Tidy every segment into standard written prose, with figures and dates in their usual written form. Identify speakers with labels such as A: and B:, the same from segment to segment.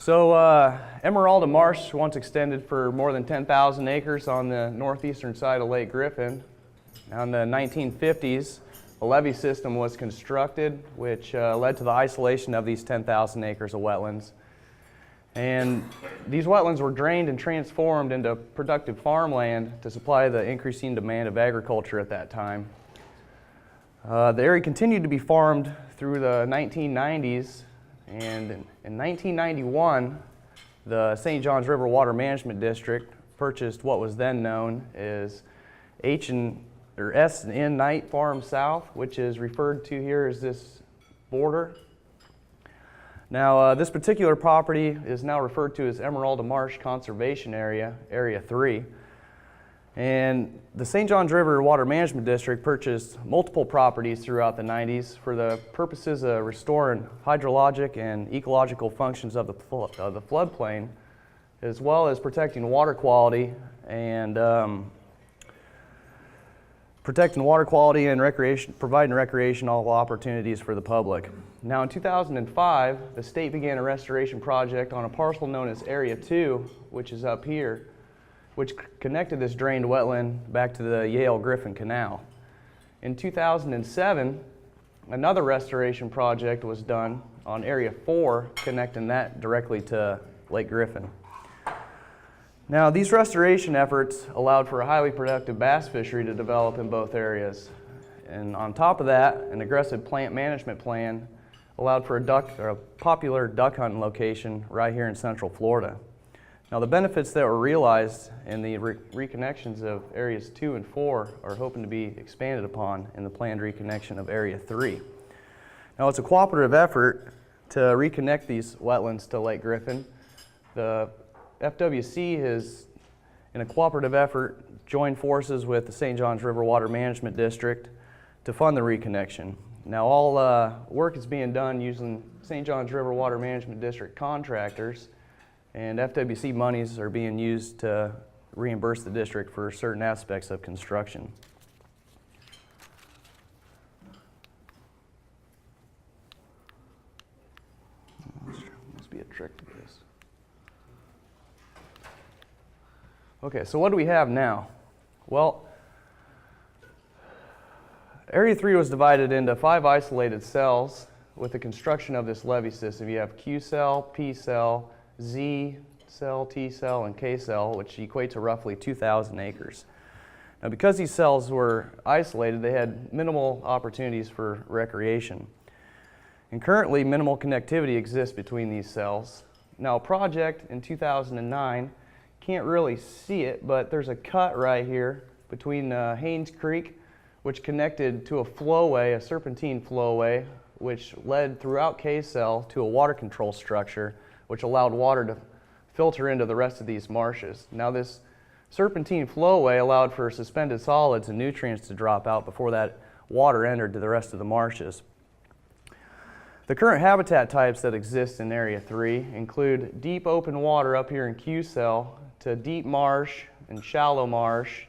A: So Emeralda Marsh once extended for more than 10,000 acres on the northeastern side of Lake Griffin. Now in the 1950s, a levee system was constructed, which led to the isolation of these 10,000 acres of wetlands. And these wetlands were drained and transformed into productive farmland to supply the increasing demand of agriculture at that time. The area continued to be farmed through the 1990s, and in 1991, the St. Johns River Water Management District purchased what was then known as S and N Knight Farm South, which is referred to here as this border. Now, this particular property is now referred to as Emeralda Marsh Conservation Area, Area 3. And the St. Johns River Water Management District purchased multiple properties throughout the 90s for the purposes of restoring hydrologic and ecological functions of the floodplain, as well as protecting water quality and providing recreational opportunities for the public. Now in 2005, the state began a restoration project on a parcel known as Area 2, which is up here, which connected this drained wetland back to the Yale-Griffin Canal. In 2007, another restoration project was done on Area 4, connecting that directly to Lake Griffin. Now, these restoration efforts allowed for a highly productive bass fishery to develop in both areas. And on top of that, an aggressive plant management plan allowed for a popular duck hunting location right here in Central Florida. Now, the benefits that were realized in the reconnections of Areas 2 and 4 are hoping to be expanded upon in the planned reconnection of Area 3. Now, it's a cooperative effort to reconnect these wetlands to Lake Griffin. The FWC has, in a cooperative effort, joined forces with the St. Johns River Water Management District to fund the reconnection. Now, all work is being done using St. Johns River Water Management District contractors, and FWC monies are being used to reimburse the district for certain aspects of construction. Must be a trick to this. Okay, so what do we have now? Well, Area 3 was divided into 5 isolated cells with the construction of this levee system. You have Q cell, P cell, Z cell, T cell, and K cell, which equate to roughly 2,000 acres. Now, because these cells were isolated, they had minimal opportunities for recreation. And currently, minimal connectivity exists between these cells. Now, a project in 2009, can't really see it, but there's a cut right here between Haynes Creek, which connected to a flowway, a serpentine flowway, which led throughout K cell to a water control structure, which allowed water to filter into the rest of these marshes. Now, this serpentine flowway allowed for suspended solids and nutrients to drop out before that water entered to the rest of the marshes. The current habitat types that exist in Area 3 include deep open water up here in Q cell, to deep marsh and shallow marsh,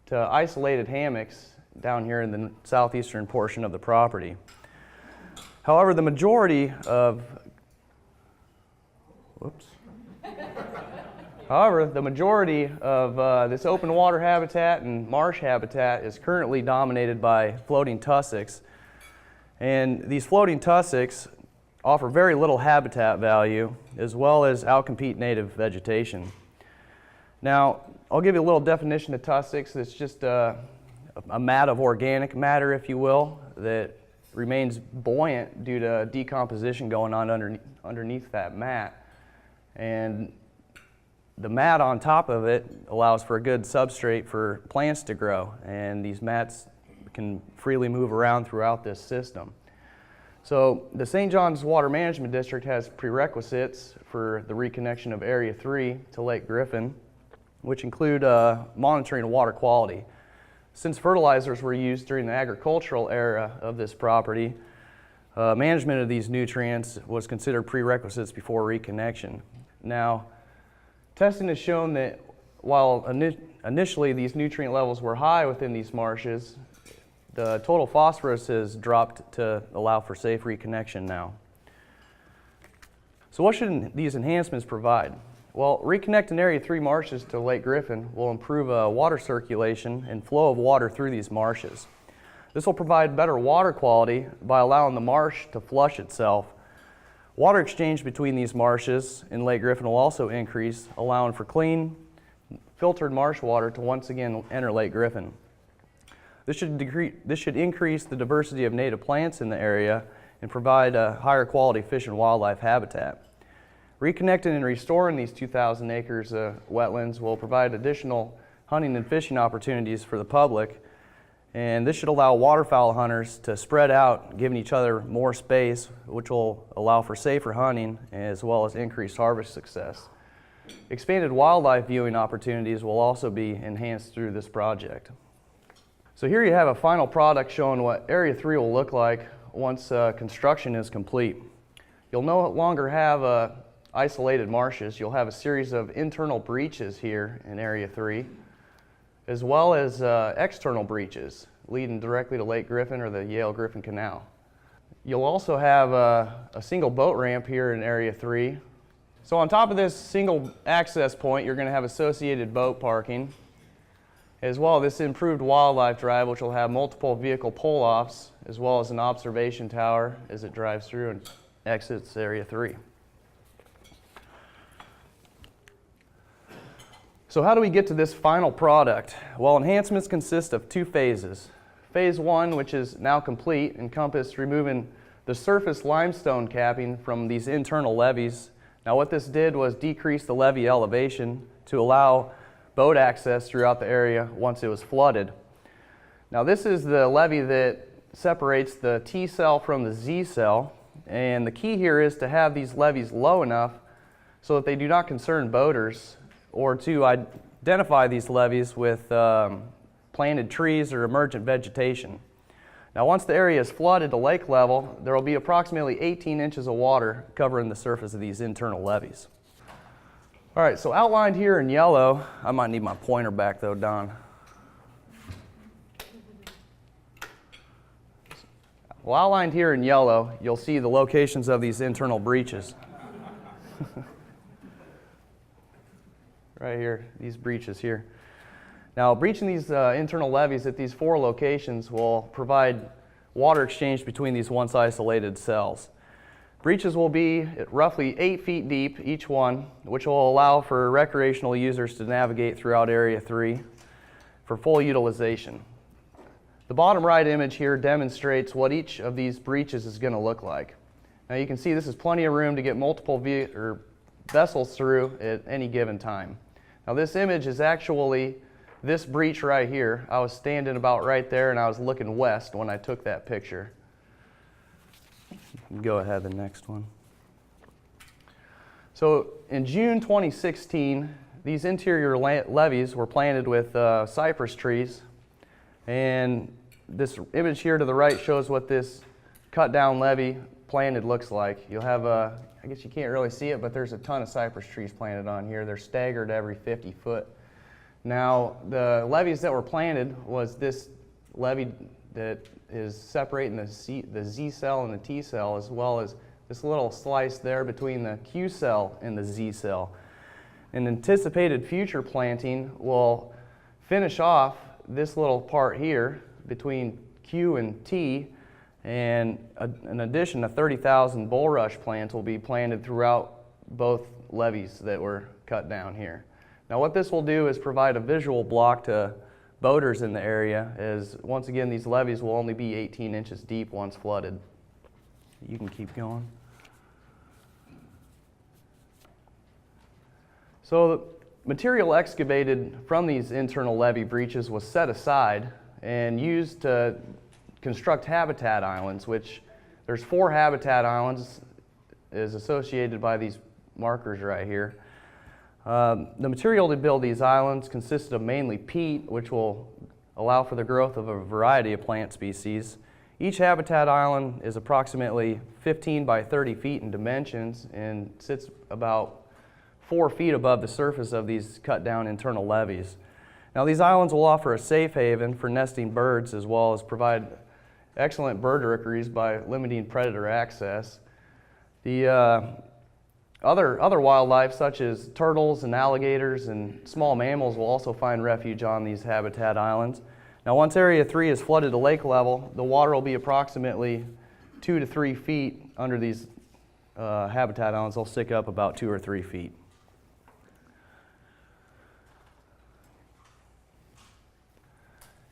A: to isolated hammocks down here in the southeastern portion of the property. However, the majority of this open water habitat and marsh habitat is currently dominated by floating tussocks. And these floating tussocks offer very little habitat value as well as outcompete native vegetation. Now, I'll give you a little definition of tussocks. It's just a mat of organic matter, if you will, that remains buoyant due to decomposition going on underneath that mat. And the mat on top of it allows for a good substrate for plants to grow, and these mats can freely move around throughout this system. So the St. Johns Water Management District has prerequisites for the reconnection of Area 3 to Lake Griffin, which include monitoring water quality. Since fertilizers were used during the agricultural era of this property, management of these nutrients was considered prerequisites before reconnection. Now, testing has shown that while initially these nutrient levels were high within these marshes, the total phosphorus has dropped to allow for safe reconnection now. So what should these enhancements provide? Well, reconnecting Area 3 marshes to Lake Griffin will improve water circulation and flow of water through these marshes. This will provide better water quality by allowing the marsh to flush itself. Water exchange between these marshes in Lake Griffin will also increase, allowing for clean, filtered marsh water to once again enter Lake Griffin. This should increase the diversity of native plants in the area and provide a higher quality fish and wildlife habitat. Reconnecting and restoring these 2,000 acres of wetlands will provide additional hunting and fishing opportunities for the public, and this should allow waterfowl hunters to spread out, giving each other more space, which will allow for safer hunting as well as increased harvest success. Expanded wildlife viewing opportunities will also be enhanced through this project. So here you have a final product showing what Area 3 will look like once construction is complete. You'll no longer have isolated marshes. You'll have a series of internal breaches here in Area 3, as well as external breaches leading directly to Lake Griffin or the Yale-Griffin Canal. You'll also have a single boat ramp here in Area 3. So on top of this single access point, you're going to have associated boat parking, as well as this improved wildlife drive, which will have multiple vehicle pull-offs, as well as an observation tower as it drives through and exits Area 3. So how do we get to this final product? Well, enhancements consist of two phases. Phase 1, which is now complete, encompassed removing the surface limestone capping from these internal levees. Now what this did was decrease the levee elevation to allow boat access throughout the area once it was flooded. Now this is the levee that separates the T cell from the Z cell, and the key here is to have these levees low enough so that they do not concern boaters, or to identify these levees with planted trees or emergent vegetation. Now once the area is flooded to lake level, there will be approximately 18 inches of water covering the surface of these internal levees. All right, so outlined here in yellow, I might need my pointer back though, Don. Well, outlined here in yellow, you'll see the locations of these internal breaches. Right here, these breaches here. Now, breaching these internal levees at these four locations will provide water exchange between these once isolated cells. Breaches will be at roughly 8 feet deep, each one, which will allow for recreational users to navigate throughout Area 3 for full utilization. The bottom right image here demonstrates what each of these breaches is going to look like. Now you can see this is plenty of room to get multiple vessels through at any given time. Now this image is actually this breach right here. I was standing about right there and I was looking west when I took that picture. Go ahead, the next one. So in June 2016, these interior levees were planted with cypress trees, and this image here to the right shows what this cut down levee planted looks like. You'll have I guess you can't really see it, but there's a ton of cypress trees planted on here. They're staggered every 50 foot. Now, the levees that were planted was this levee that is separating the Z cell and the T cell, as well as this little slice there between the Q cell and the Z cell. An anticipated future planting will finish off this little part here between Q and T, and in addition, 30,000 bulrush plants will be planted throughout both levees that were cut down here. Now what this will do is provide a visual block to boaters in the area, as once again these levees will only be 18 inches deep once flooded. You can keep going. So the material excavated from these internal levee breaches was set aside and used to construct habitat islands, which there's 4 habitat islands is associated by these markers right here. The material to build these islands consisted of mainly peat, which will allow for the growth of a variety of plant species. Each habitat island is approximately 15 by 30 feet in dimensions and sits about 4 feet above the surface of these cut down internal levees. Now these islands will offer a safe haven for nesting birds, as well as provide excellent bird rookeries by limiting predator access. The Other wildlife such as turtles and alligators and small mammals will also find refuge on these habitat islands. Now once Area 3 is flooded to lake level, the water will be approximately 2 to 3 feet under these habitat islands. They'll stick up about 2 or 3 feet.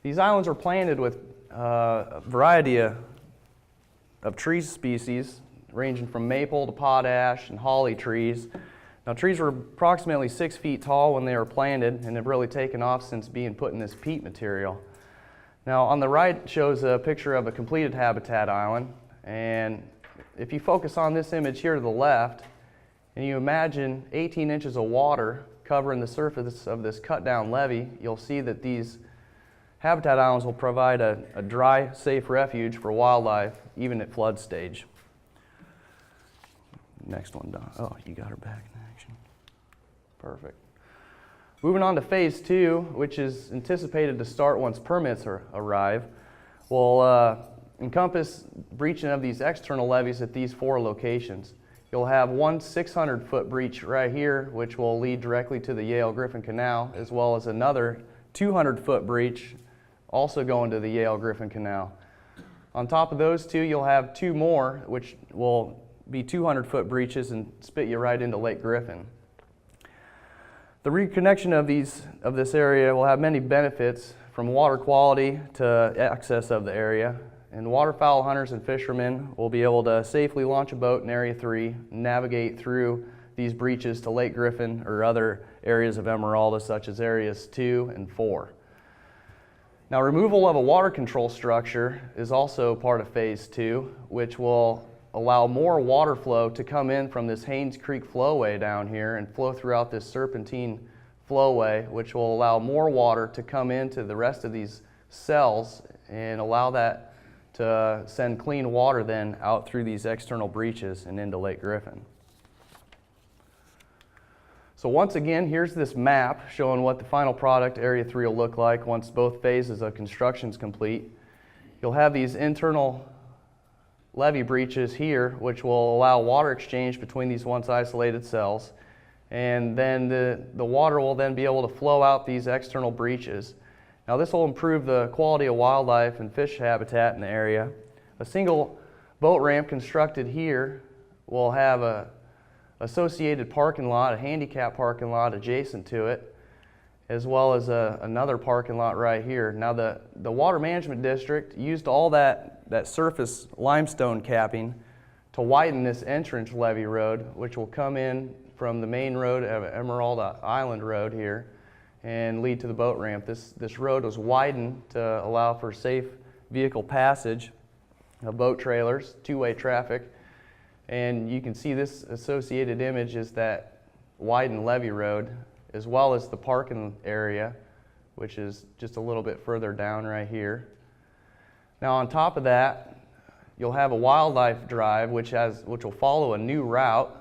A: These islands are planted with a variety of tree species, ranging from maple to potash and holly trees. Now trees were approximately 6 feet tall when they were planted and have really taken off since being put in this peat material. Now on the right shows a picture of a completed habitat island, and if you focus on this image here to the left and you imagine 18 inches of water covering the surface of this cut down levee, you'll see that these habitat islands will provide a dry, safe refuge for wildlife even at flood stage. Next one, Don. Oh, you got her back in action. Perfect. Moving on to phase 2, which is anticipated to start once permits arrive, will encompass breaching of these external levees at these 4 locations. You'll have one 600-foot breach right here, which will lead directly to the Yale-Griffin Canal, as well as another 200-foot breach also going to the Yale-Griffin Canal. On top of those 2, you'll have 2 more, which will be 200-foot breaches and spit you right into Lake Griffin. The reconnection of this area will have many benefits, from water quality to access of the area. And waterfowl hunters and fishermen will be able to safely launch a boat in Area 3 and navigate through these breaches to Lake Griffin or other areas of Emeralda, such as Areas 2 and 4. Now, removal of a water control structure is also part of phase 2, which will allow more water flow to come in from this Haynes Creek flowway down here and flow throughout this serpentine flowway, which will allow more water to come into the rest of these cells and allow that to send clean water then out through these external breaches and into Lake Griffin. So once again, here's this map showing what the final product Area 3 will look like once both phases of construction is complete. You'll have these internal levee breaches here, which will allow water exchange between these once isolated cells, and then the water will then be able to flow out these external breaches. Now this will improve the quality of wildlife and fish habitat in the area. A single boat ramp constructed here will have a associated parking lot, a handicap parking lot adjacent to it, as well as another parking lot right here. Now the Water Management District used all that surface limestone capping to widen this entrance levee road, which will come in from the main road of Emeralda Island Road here and lead to the boat ramp. This road was widened to allow for safe vehicle passage of boat trailers, two-way traffic. And you can see this associated image is that widened levee road, as well as the parking area, which is just a little bit further down right here. Now on top of that, you'll have a wildlife drive which will follow a new route.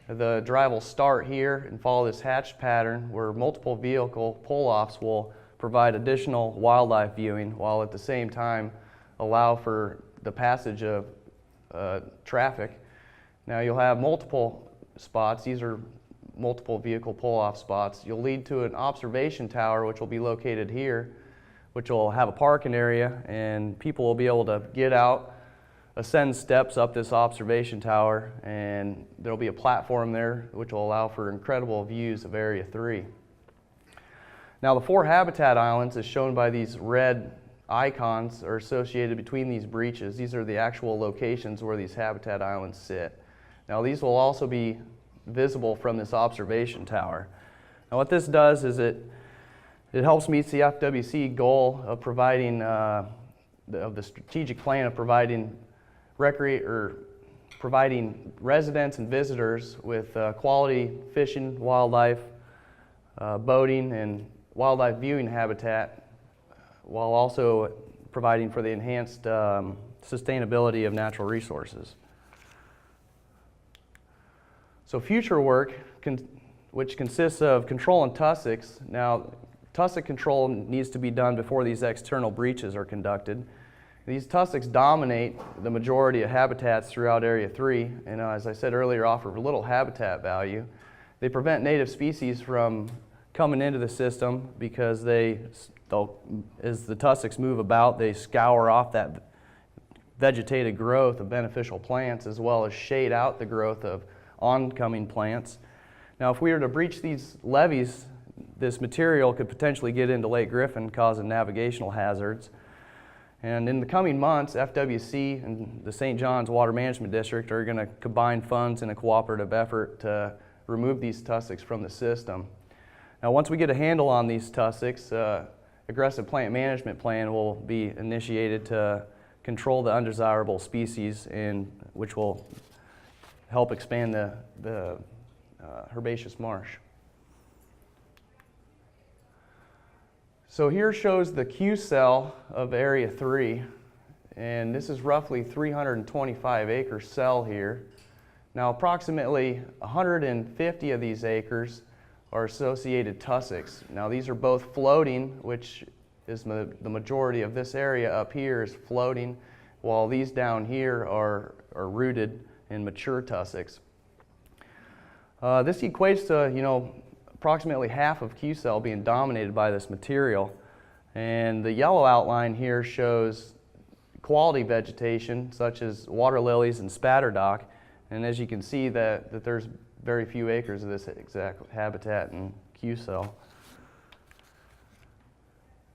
A: The drive will start here and follow this hatched pattern where multiple vehicle pull-offs will provide additional wildlife viewing, while at the same time allow for the passage of traffic. Now you'll have multiple spots. These are multiple vehicle pull-off spots. You'll lead to an observation tower, which will be located here, which will have a parking area, and people will be able to get out, ascend steps up this observation tower, and there'll be a platform there which will allow for incredible views of Area 3. Now the 4 habitat islands, as shown by these red icons, are associated between these breaches. These are the actual locations where these habitat islands sit. Now these will also be visible from this observation tower. Now what this does is it helps meet the FWC goal of providing, of the strategic plan of providing providing residents and visitors with quality fishing, wildlife, boating, and wildlife viewing habitat, while also providing for the enhanced sustainability of natural resources. So future work, which consists of control and tussocks. Now, tussock control needs to be done before these external breaches are conducted. These tussocks dominate the majority of habitats throughout Area 3, and as I said earlier, offer little habitat value. They prevent native species from coming into the system because as the tussocks move about, they scour off that vegetated growth of beneficial plants as well as shade out the growth of oncoming plants. Now, if we were to breach these levees, this material could potentially get into Lake Griffin, causing navigational hazards. And in the coming months, FWC and the St. John's Water Management District are going to combine funds in a cooperative effort to remove these tussocks from the system. Now, once we get a handle on these tussocks, aggressive plant management plan will be initiated to control the undesirable species, which will help expand the herbaceous marsh. So here shows the Q cell of Area 3, and this is roughly 325 acre cell here. Now approximately 150 of these acres are associated tussocks. Now these are both floating, which is the majority of this area up here is floating, while these down here are rooted in mature tussocks. This equates to, approximately half of Q cell being dominated by this material. And the yellow outline here shows quality vegetation such as water lilies and spatterdock. And as you can see that there's very few acres of this exact habitat in Q cell.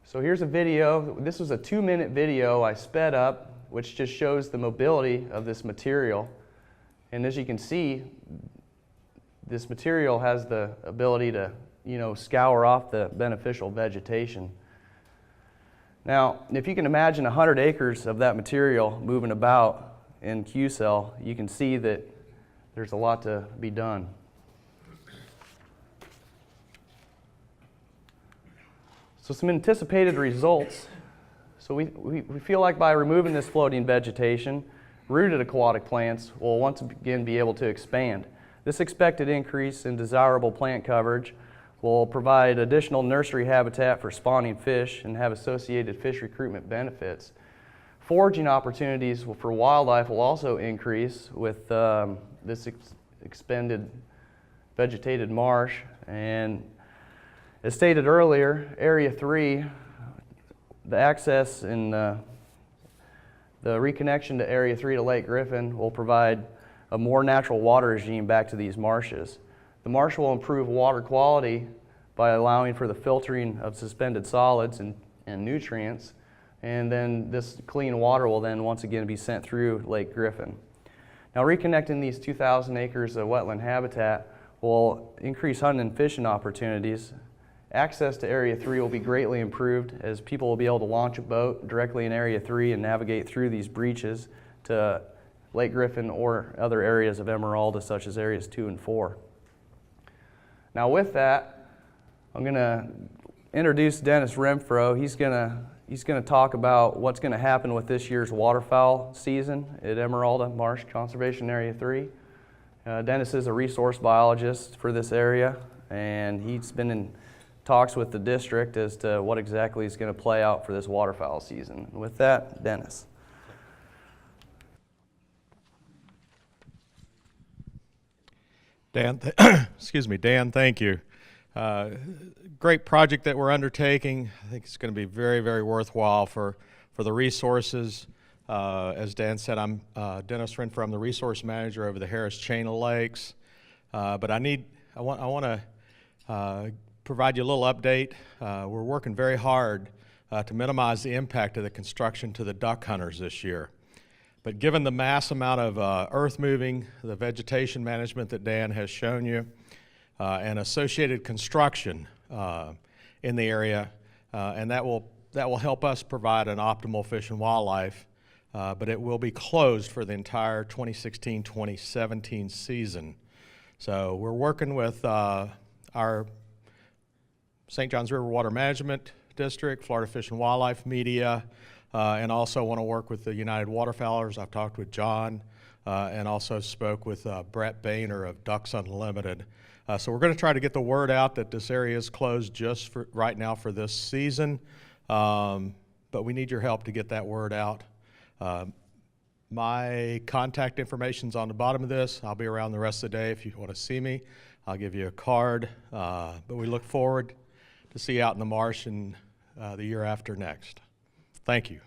A: So here's a video. This was a 2-minute video I sped up, which just shows the mobility of this material. And as you can see, this material has the ability to, scour off the beneficial vegetation. Now, if you can imagine 100 acres of that material moving about in Q cell, you can see that there's a lot to be done. So some anticipated results. So we feel like by removing this floating vegetation, rooted aquatic plants will once again be able to expand. This expected increase in desirable plant coverage will provide additional nursery habitat for spawning fish and have associated fish recruitment benefits. Foraging opportunities for wildlife will also increase with this expanded vegetated marsh. And as stated earlier, Area 3, the access and the reconnection to Area 3 to Lake Griffin will provide a more natural water regime back to these marshes. The marsh will improve water quality by allowing for the filtering of suspended solids and nutrients, and then this clean water will then once again be sent through Lake Griffin. Now, reconnecting these 2,000 acres of wetland habitat will increase hunting and fishing opportunities. Access to Area 3 will be greatly improved as people will be able to launch a boat directly in Area 3 and navigate through these breaches to Lake Griffin or other areas of Emeralda such as areas 2 and 4. Now with that, I'm going to introduce Dennis Renfro. He's going to talk about what's going to happen with this year's waterfowl season at Emeralda Marsh Conservation Area 3. Dennis is a resource biologist for this area, and he's been in talks with the district as to what exactly is going to play out for this waterfowl season. With that, Dennis.
B: Dan, Dan, thank you. Great project that we're undertaking. I think it's going to be very, very worthwhile for the resources. As Dan said, I'm Dennis Renfro. I'm the resource manager over the Harris Chain of Lakes. But I want to provide you a little update. We're working very hard to minimize the impact of the construction to the duck hunters this year. But given the mass amount of earth moving, the vegetation management that Dan has shown you, and associated construction in the area, and that will help us provide an optimal fish and wildlife, but it will be closed for the entire 2016-2017 season. So we're working with our St. John's River Water Management District, Florida Fish and Wildlife Media, and also want to work with the United Waterfowlers. I've talked with John and also spoke with Brett Boehner of Ducks Unlimited. So we're going to try to get the word out that this area is closed just for right now for this season, but we need your help to get that word out. My contact information's on the bottom of this. I'll be around the rest of the day if you want to see me. I'll give you a card, but we look forward to see you out in the marsh in the year after next. Thank you.